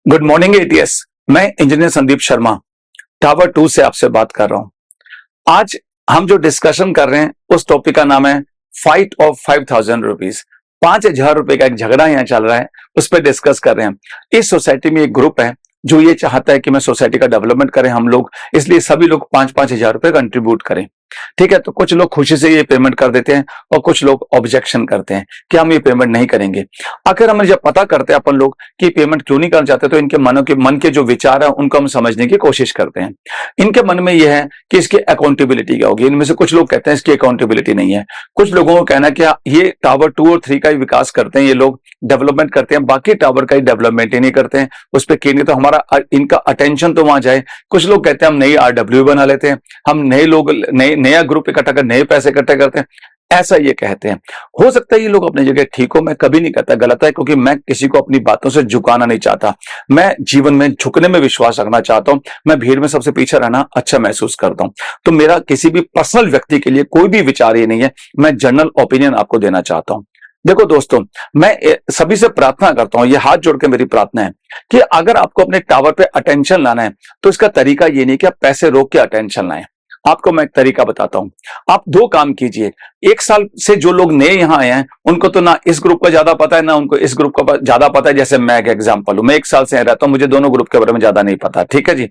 Good morning ATS. मैं engineer Sandeep Sharma tower 2 से आपसे बात कर रहा हूं। आज हम जो डिस्कशन कर रहे हैं उस टॉपिक का नाम है फाइट ऑफ 5,000 रुपीज। 5,000 रुपए का एक झगड़ा यहाँ चल रहा है, उस पर डिस्कस कर रहे हैं। इस सोसाइटी में एक ग्रुप है जो ये चाहता है कि मैं सोसाइटी का डेवलपमेंट करें हम लोग, इसलिए सभी लोग 5,000 रुपए कंट्रीब्यूट करें। ठीक है, तो कुछ लोग खुशी से ये पेमेंट कर देते हैं और कुछ लोग ऑब्जेक्शन करते हैं कि हम ये पेमेंट नहीं करेंगे। आखिर हम जब पता करते हैं अपन लोग कि पेमेंट क्यों नहीं करना चाहते, तो इनके मन के जो विचार है उनको हम समझने की कोशिश करते हैं। इनके मन में यह है कि इसकी अकाउंटेबिलिटी क्या होगी। इनमें से कुछ लोग कहते हैं इसकी अकाउंटेबिलिटी नहीं है। कुछ लोगों को कहना है कि ये टावर 2 और 3 का ही विकास करते हैं, ये लोग डेवलपमेंट करते हैं, बाकी टावर का ही डेवलपमेंट ही नहीं करते हैं। उस पर क्यों नहीं, तो हमारा इनका अटेंशन तो वहां जाए। कुछ लोग कहते हैं हम नई आरडब्ल्यू बना लेते हैं, हम नया ग्रुप इकट्ठा कर नए पैसे इकट्ठे करते हैं, ऐसा ये कहते हैं। हो सकता है ये लोग अपनी जगह ठीक हो, मैं कभी नहीं कहता गलत है, क्योंकि मैं किसी को अपनी बातों से झुकाना नहीं चाहता। मैं जीवन में झुकने में विश्वास रखना चाहता हूं। मैं भीड़ में सबसे पीछे रहना अच्छा महसूस करता हूं। तो मेरा किसी भी पर्सनल व्यक्ति के लिए कोई भी विचार ये नहीं है, मैं जनरल ओपिनियन आपको देना चाहता हूं। देखो दोस्तों, मैं सभी से प्रार्थना करता हूं, ये हाथ जोड़ के मेरी प्रार्थना है कि अगर आपको अपने टावर पे अटेंशन लाना है तो इसका तरीका ये नहीं कि आप पैसे रोक के अटेंशन लाएं। आपको मैं एक तरीका बताता हूं। आप दो काम कीजिए। एक साल से जो लोग नए यहां आए हैं उनको तो ना इस ग्रुप का ज्यादा पता है ना उनको इस ग्रुप का ज्यादा पता है। जैसे मैं एक एग्जांपल हूं, मैं 1 साल से रहता हूं, मुझे दोनों ग्रुप के बारे में ज्यादा नहीं पता। ठीक है जी।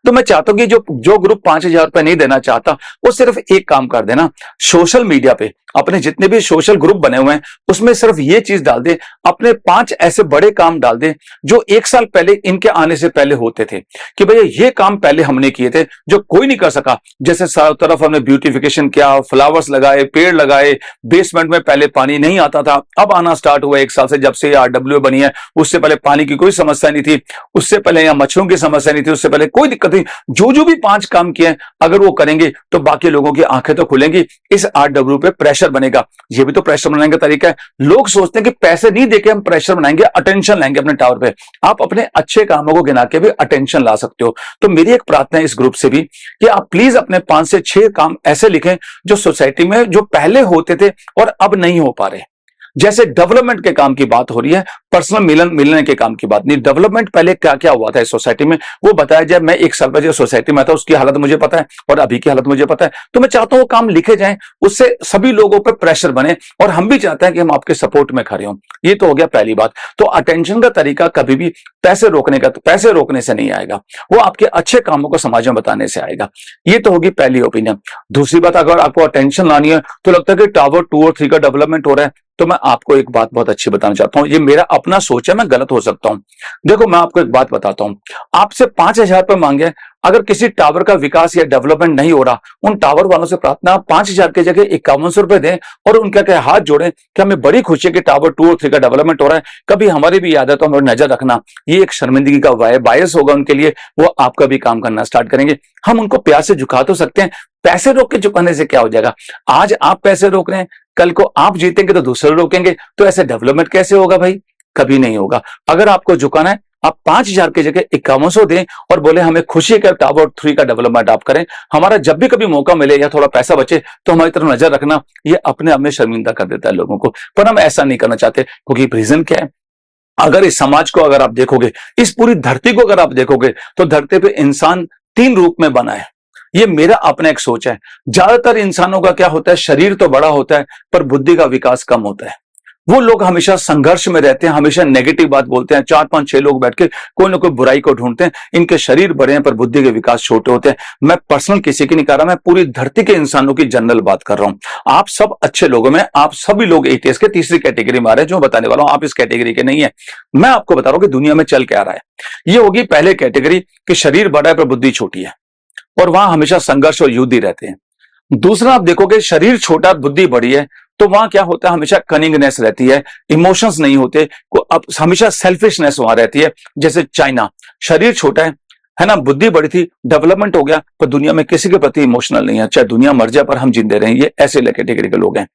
तो मैं चाहता हूं कि जो ग्रुप 5,000 रुपए नहीं देना चाहता वो सिर्फ एक काम कर देना, सोशल मीडिया पे अपने जितने भी सोशल ग्रुप बने हुए हैं उसमें सिर्फ ये चीज डाल दे, अपने 5 ऐसे बड़े काम डाल दे जो 1 साल पहले इनके आने से पहले होते थे, कि भैया ये काम पहले हमने किए थे जो कोई नहीं कर सका। जैसे चारों तरफ हमने ब्यूटिफिकेशन किया, फ्लावर्स लगाए, पेड़ लगाए, बेसमेंट में पहले पानी नहीं आता था, अब आना स्टार्ट हुआ 1 साल से जब से आरडब्ल्यू बनी है। उससे पहले पानी की कोई समस्या नहीं थी, उससे पहले यहाँ मच्छरों की समस्या नहीं थी, उससे पहले कोई दिक्कत नहीं। जो भी 5 काम किए अगर वो करेंगे तो बाकी लोगों की आंखें तो खुलेंगी, इस आरडब्ल्यू पे प्रेशर बनेगा। ये भी तो प्रेशर बनाने का तरीका है। लोग सोचते हैं कि पैसे नहीं देके हम प्रेशर बनाएंगे, अटेंशन लाएंगे अपने टावर पे। आप अपने अच्छे कामों को गिना के भी अटेंशन ला सकते हो। तो मेरी एक प्रार्थना है इस ग्रुप से भी कि आप प्लीज अपने 5 से 6 काम ऐसे लिखें जो सोसाइटी में जो पहले होते थे और अब नहीं हो पा रहे। जैसे डेवलपमेंट के काम की बात हो रही है, पर्सनल मिलने के काम की बात नहीं। डेवलपमेंट पहले क्या क्या हुआ था इस सोसाइटी में वो बताया जाए। मैं 1 साल पहले सोसाइटी में था उसकी हालत मुझे पता है और अभी की हालत मुझे पता है। तो मैं चाहता हूं वो काम लिखे जाएं, उससे सभी लोगों पर प्रेशर बने और हम भी चाहते हैं कि हम आपके सपोर्ट में खड़े हों। ये तो हो गया पहली बात। तो अटेंशन का तरीका कभी भी पैसे रोकने से नहीं आएगा, वो आपके अच्छे कामों को समाज में बताने से आएगा। ये तो होगी पहली ओपिनियन। दूसरी बात, अगर आपको अटेंशन लानी है तो लगता है कि टावर 2 और 3 का डेवलपमेंट हो रहा है, तो मैं आपको एक बात बहुत अच्छी बताना चाहता हूं। ये मेरा अपना सोच है, मैं गलत हो सकता हूं। देखो मैं आपको एक बात बताता हूं। आपसे 5,000 रुपए मांगे, अगर किसी टावर का विकास या डेवलपमेंट नहीं हो रहा, उन टावर वालों से प्रार्थना 5,000 की जगह 5100 रुपए दें और उनके आगे हाथ जोड़ें कि हमें बड़ी खुशी है कि टावर 2 और 3 का डेवलपमेंट हो रहा है, कभी हमारी भी याद है तो हमें नजर रखना। ये एक शर्मिंदगी का बायस होगा उनके लिए, वो आपका भी काम करना स्टार्ट करेंगे। हम उनको प्यार से झुका तो सकते हैं, पैसे रोक के झुकाने से क्या हो जाएगा। आज आप पैसे रोक रहे हैं, कल को आप जीतेंगे तो दूसरे रोकेंगे, तो ऐसे डेवलपमेंट कैसे होगा भाई? कभी नहीं होगा। अगर आपको झुकाना है आप 5,000 की जगह 5100 दें और बोले हमें खुशी है कि टावर 3 का डेवलपमेंट आप करें, हमारा जब भी कभी मौका मिले या थोड़ा पैसा बचे तो हमारी तरफ नजर रखना। ये अपने आप में शर्मिंदा कर देता है लोगों को, पर हम ऐसा नहीं करना चाहते। क्योंकि रीजन क्या है, अगर इस समाज को अगर आप देखोगे, इस पूरी धरती को अगर आप देखोगे, तो धरती पे इंसान 3 रूप में बना है। ये मेरा अपना एक सोच है। ज्यादातर इंसानों का क्या होता है, शरीर तो बड़ा होता है पर बुद्धि का विकास कम होता है। वो लोग हमेशा संघर्ष में रहते हैं, हमेशा नेगेटिव बात बोलते हैं। 4 5 6 लोग बैठ के कोई ना कोई बुराई को ढूंढते हैं। इनके शरीर बड़े हैं पर बुद्धि के विकास छोटे होते हैं। मैं पर्सनल किसी की नहीं कर रहा, मैं पूरी धरती के इंसानों की जनरल बात कर रहा हूं। आप सब अच्छे लोगों में, आप सभी लोग एटीएस के तीसरी कैटेगरी में आ रहे हैं। जो बताने वाला हूं आप इस कैटेगरी के नहीं है। मैं आपको बता रहा हूं कि दुनिया में चल क्या रहा है। ये होगी पहले कैटेगरी कि शरीर बड़ा है पर बुद्धि छोटी है और वहां हमेशा संघर्ष और युद्ध ही रहते हैं। दूसरा आप देखोगे शरीर छोटा बुद्धि बड़ी है, तो वहां क्या होता है, हमेशा कनिंगनेस रहती है, इमोशंस नहीं होते, अब हमेशा सेल्फिशनेस वहां रहती है। जैसे चाइना, शरीर छोटा है ना, बुद्धि बड़ी थी, डेवलपमेंट हो गया पर दुनिया में किसी के प्रति इमोशनल नहीं है, चाहे दुनिया मर जाए पर हम जिंदे रहें। ये ऐसे कैटेगरी के लोग हैं।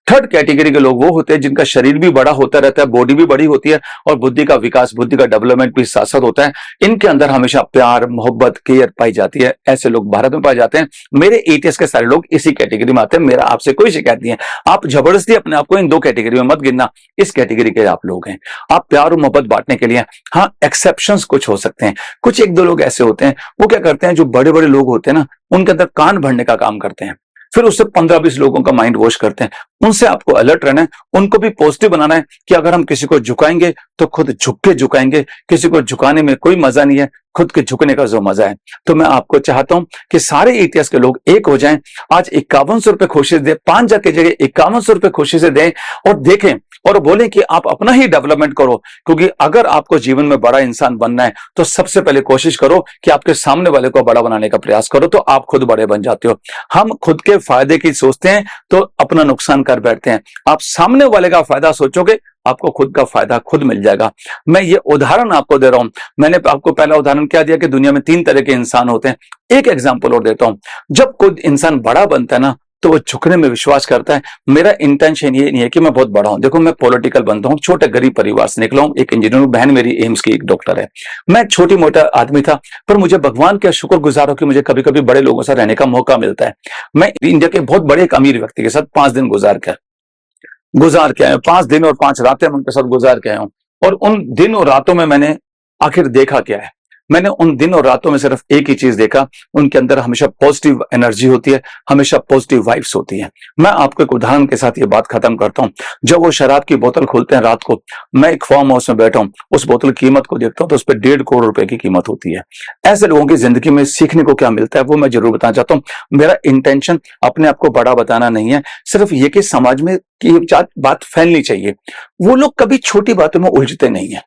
थर्ड कैटेगरी के लोग वो होते हैं जिनका शरीर भी बड़ा होता रहता है, बॉडी भी बड़ी होती है और बुद्धि का विकास, बुद्धि का डेवलपमेंट भी साथ साथ होता है। इनके अंदर हमेशा प्यार, मोहब्बत, केयर पाई जाती है। ऐसे लोग भारत में पाए जाते हैं। मेरे एटीएस के सारे लोग इसी कैटेगरी में आते हैं। मेरा आपसे कोई शिकायत नहीं है। आप जबरदस्ती अपने आप को इन दो कैटेगरी में मत गिनना। इस कैटेगरी के आप लोग हैं। आप प्यार और मोहब्बत बांटने के लिए, हाँ, एक्सेप्शंस कुछ हो सकते हैं। कुछ एक दो लोग ऐसे होते हैं, वो क्या करते हैं, जो बड़े बड़े लोग होते हैं ना, उनके अंदर कान भरने का काम करते हैं, फिर उससे 15-20 लोगों का माइंड वॉश करते हैं। उनसे आपको अलर्ट रहना है, उनको भी पॉजिटिव बनाना है कि अगर हम किसी को झुकाएंगे तो खुद झुक के झुकाएंगे। किसी को झुकाने में कोई मजा नहीं है, खुद के झुकने का जो मजा है। तो मैं आपको चाहता हूं कि सारे एटीएस के लोग एक हो जाएं। आज 5100 रुपए खुशी से दें, 5,000 की जगह 5100 रुपए खुशी से दें और देखें और बोलें कि आप अपना ही डेवलपमेंट करो। क्योंकि अगर आपको जीवन में बड़ा इंसान बनना है तो सबसे पहले कोशिश करो कि आपके सामने वाले को बड़ा बनाने का प्रयास करो, तो आप खुद बड़े बन जाते हो। हम खुद के फायदे की सोचते हैं तो अपना नुकसान कर बैठते हैं। आप सामने वाले का फायदा सोचोगे, आपको खुद का फायदा खुद मिल जाएगा। मैं ये उदाहरण आपको दे रहा हूं। मैंने आपको पहला उदाहरण क्या दिया कि दुनिया में 3 तरह के इंसान होते हैं। एक एग्जांपल और देता हूं। जब कोई इंसान बड़ा बनता है ना, तो वो झुकने में विश्वास करता है। मेरा इंटेंशन ये नहीं है कि मैं बहुत बड़ा हूं। देखो, मैं पॉलिटिकल बनता हूं, छोटे गरीब परिवार से निकला हूं, एक इंजीनियर हूं, बहन मेरी एम्स की एक डॉक्टर है। मैं छोटी मोटा आदमी था, पर मुझे भगवान का शुक्रगुजार हूं कि मुझे कभी कभी बड़े लोगों से रहने का मौका मिलता है। मैं इंडिया के बहुत बड़े एक अमीर व्यक्ति के साथ 5 दिन गुजार के आए, 5 दिन और 5 रातें उनके साथ गुजार के आया हूं। और उन दिन और रातों में मैंने आखिर देखा क्या है? मैंने उन दिन और रातों में सिर्फ एक ही चीज देखा, उनके अंदर हमेशा पॉजिटिव एनर्जी होती है, हमेशा पॉजिटिव वाइब्स होती है। मैं आपको एक उदाहरण के साथ ये बात खत्म करता हूं। जब वो शराब की बोतल खोलते हैं रात को, मैं एक फार्म हाउस में बैठा हूं, उस बोतल की कीमत को देखता हूं तो उस पर 1.5 करोड़ रुपए की कीमत होती है। ऐसे लोगों की जिंदगी में सीखने को क्या मिलता है वो मैं जरूर बताना चाहता हूं। मेरा इंटेंशन अपने आप को बड़ा बताना नहीं है, सिर्फ ये कि समाज में की बात फैलनी चाहिए। वो लोग कभी छोटी बातों में उलझते नहीं है।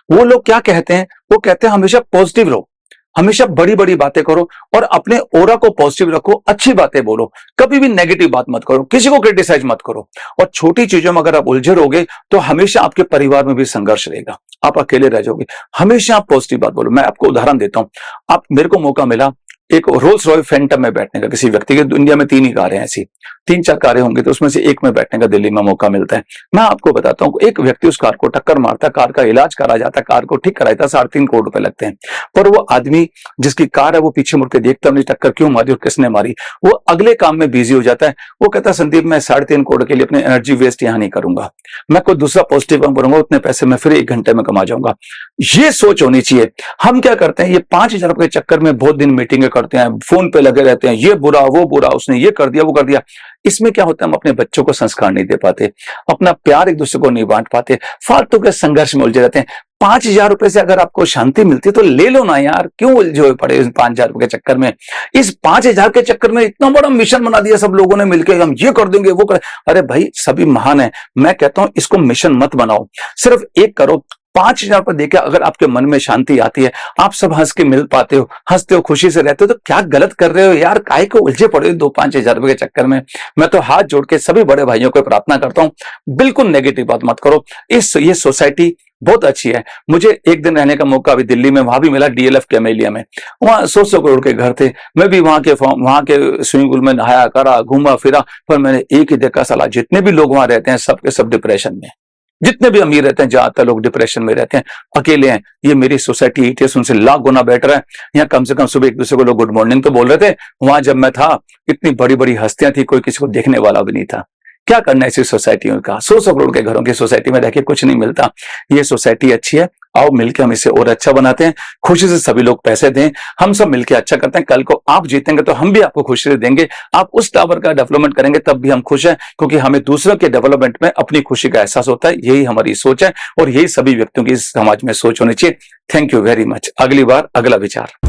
वो लोग क्या कहते हैं? वो कहते हैं हमेशा पॉजिटिव रहो, हमेशा बड़ी बड़ी बातें करो और अपने ओरा को पॉजिटिव रखो, अच्छी बातें बोलो, कभी भी नेगेटिव बात मत करो, किसी को क्रिटिसाइज मत करो। और छोटी चीजों में अगर आप उलझे रहोगे तो हमेशा आपके परिवार में भी संघर्ष रहेगा, आप अकेले रह जाओगे। हमेशा आप पॉजिटिव बात बोलो। मैं आपको उदाहरण देता हूं। आप, मेरे को मौका मिला एक रोल्स रॉय फैंटम में बैठने का, किसी व्यक्ति के, इंडिया में 3 ही कारें ऐसी, 3-4 कारें होंगी, तो उसमें से एक में बैठने का दिल्ली में मौका मिलता है। मैं आपको बताता हूँ, एक व्यक्ति उस कार को टक्कर मारता है, कार का इलाज करा जाता है, कार को ठीक कराता है, 3.5 करोड़ रुपए लगते हैं। पर वो आदमी जिसकी कार है वो पीछे मुड़ के देखता नहीं, टक्कर क्यों मारी और किसने मारी, वो अगले काम में बिजी हो जाता है। वो कहता है संदीप, मैं 3.5 करोड़ के लिए अपनी एनर्जी वेस्ट यहां नहीं करूंगा, मैं कोई दूसरा पॉजिटिव काम करूंगा, उतने पैसे मैं फिर 1 घंटे में कमा जाऊंगा। ये सोच होनी चाहिए। हम क्या करते हैं, ये 5,000 रुपए के चक्कर में बहुत दिन मीटिंगें करते हैं, फोन पे लगे रहते हैं, ये बुरा वो बुरा, उसने ये कर दिया वो कर दिया। इसमें क्या होता है, हम अपने बच्चों को संस्कार नहीं दे पाते, अपना प्यार एक दूसरे को नहीं बांट पाते, फालतू के संघर्ष में उलझे रहते हैं। 5,000 रुपए से अगर आपको शांति मिलती तो ले लो ना यार, क्यों उलझे पड़े इस 5,000 रुपए के चक्कर में। इस 5,000 के चक्कर में इतना बड़ा मिशन बना दिया सब लोगों ने मिलकर, हम ये कर देंगे वो कर। अरे भाई, सभी महान है। मैं कहता हूं इसको मिशन मत बनाओ, सिर्फ एक करो। 5,000 रुपए देकर अगर आपके मन में शांति आती है, आप सब हंस के मिल पाते हो, हंसते हो, खुशी से रहते हो, तो क्या गलत कर रहे हो यार? काहे को उलझे पड़े हो 2-5,000 रुपए के चक्कर में। मैं तो हाथ जोड़ के सभी बड़े भाइयों को प्रार्थना करता हूं, बिल्कुल नेगेटिव बात मत करो। ये सोसाइटी बहुत अच्छी है। मुझे एक दिन रहने का मौका अभी दिल्ली में वहां भी मिला, डीएलएफ कैमेलिया में। वहां 100 करोड़ के घर थे। मैं भी वहां के स्विमिंग पूल में नहाया, करा, घूमा फिरा, पर मैंने एक ही देखा, साला जितने भी लोग वहां रहते हैं सबके सब डिप्रेशन में। जितने भी अमीर रहते हैं, ज्यादातर लोग डिप्रेशन में रहते हैं, अकेले हैं। ये मेरी सोसाइटी एटीएस उनसे लाख गुना बेटर है। यहाँ कम से कम सुबह एक दूसरे को लोग गुड मॉर्निंग तो बोल रहे थे। वहां जब मैं था, इतनी बड़ी बड़ी हस्तियां थी, कोई किसी को देखने वाला भी नहीं था। क्या करना है ऐसी सोसाइटियों का? 100 करोड़ के घरों की सोसाइटी में रह के कुछ नहीं मिलता। ये सोसाइटी अच्छी है, आओ मिलकर हम इसे और अच्छा बनाते हैं। खुशी से सभी लोग पैसे दें, हम सब मिलकर अच्छा करते हैं। कल को आप जीतेंगे तो हम भी आपको खुशी से देंगे। आप उस टावर का डेवलपमेंट करेंगे तब भी हम खुश हैं, क्योंकि हमें दूसरों के डेवलपमेंट में अपनी खुशी का एहसास होता है। यही हमारी सोच है और यही सभी व्यक्तियों की समाज में सोच होनी चाहिए। Thank you very much. अगली बार अगला विचार।